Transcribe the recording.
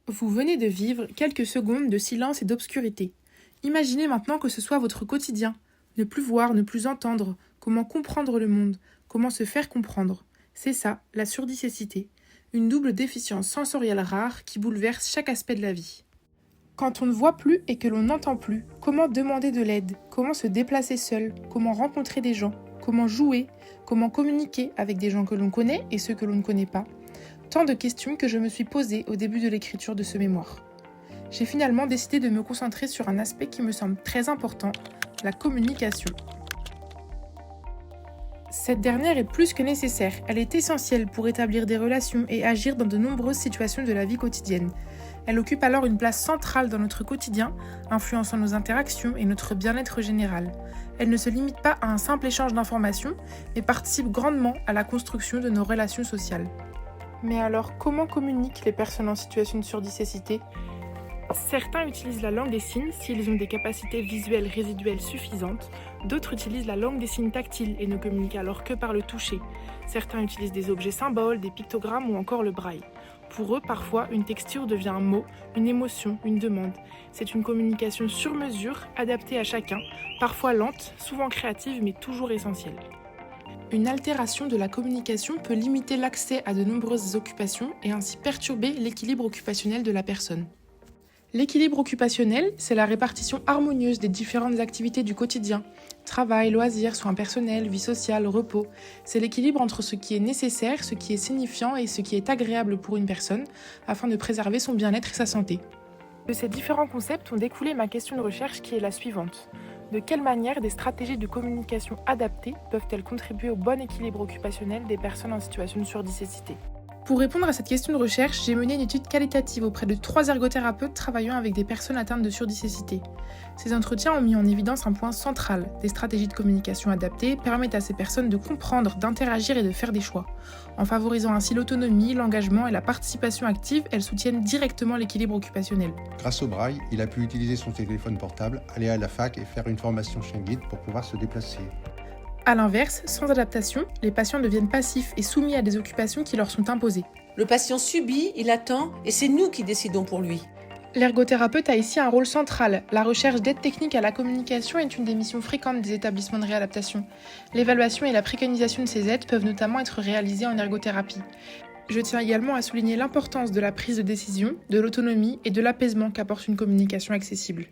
Vous venez de vivre quelques secondes de silence et d'obscurité. Imaginez maintenant que ce soit votre quotidien. Ne plus voir, ne plus entendre, comment comprendre le monde, comment se faire comprendre. C'est ça, la surdicécité. Une double déficience sensorielle rare qui bouleverse chaque aspect de la vie. Quand on ne voit plus et que l'on n'entend plus, comment demander de l'aide, comment se déplacer seul, comment rencontrer des gens, comment jouer, comment communiquer avec des gens que l'on connaît et ceux que l'on ne connaît pas. Tant de questions que je me suis posées au début de l'écriture de ce mémoire. J'ai finalement décidé de me concentrer sur un aspect qui me semble très important, la communication. Cette dernière est plus que nécessaire, elle est essentielle pour établir des relations et agir dans de nombreuses situations de la vie quotidienne. Elle occupe alors une place centrale dans notre quotidien, influençant nos interactions et notre bien-être général. Elle ne se limite pas à un simple échange d'informations, mais participe grandement à la construction de nos relations sociales. Mais alors, comment communiquent les personnes en situation de surdicécité ? Certains utilisent la langue des signes s'ils ont des capacités visuelles résiduelles suffisantes, d'autres utilisent la langue des signes tactiles et ne communiquent alors que par le toucher. Certains utilisent des objets symboles, des pictogrammes ou encore le braille. Pour eux, parfois, une texture devient un mot, une émotion, une demande. C'est une communication sur mesure, adaptée à chacun, parfois lente, souvent créative, mais toujours essentielle. Une altération de la communication peut limiter l'accès à de nombreuses occupations et ainsi perturber l'équilibre occupationnel de la personne. L'équilibre occupationnel, c'est la répartition harmonieuse des différentes activités du quotidien. Travail, loisirs, soins personnels, vie sociale, repos. C'est l'équilibre entre ce qui est nécessaire, ce qui est signifiant et ce qui est agréable pour une personne, afin de préserver son bien-être et sa santé. De ces différents concepts ont découlé ma question de recherche qui est la suivante. De quelle manière des stratégies de communication adaptées peuvent-elles contribuer au bon équilibre occupationnel des personnes en situation de surdicécité ? Pour répondre à cette question de recherche, j'ai mené une étude qualitative auprès de 3 ergothérapeutes travaillant avec des personnes atteintes de surdicécité. Ces entretiens ont mis en évidence un point central. Des stratégies de communication adaptées permettent à ces personnes de comprendre, d'interagir et de faire des choix. En favorisant ainsi l'autonomie, l'engagement et la participation active, elles soutiennent directement l'équilibre occupationnel. Grâce au braille, il a pu utiliser son téléphone portable, aller à la fac et faire une formation chez un guide pour pouvoir se déplacer. A l'inverse, sans adaptation, les patients deviennent passifs et soumis à des occupations qui leur sont imposées. Le patient subit, il attend, et c'est nous qui décidons pour lui. L'ergothérapeute a ici un rôle central. La recherche d'aide technique à la communication est une des missions fréquentes des établissements de réadaptation. L'évaluation et la préconisation de ces aides peuvent notamment être réalisées en ergothérapie. Je tiens également à souligner l'importance de la prise de décision, de l'autonomie et de l'apaisement qu'apporte une communication accessible.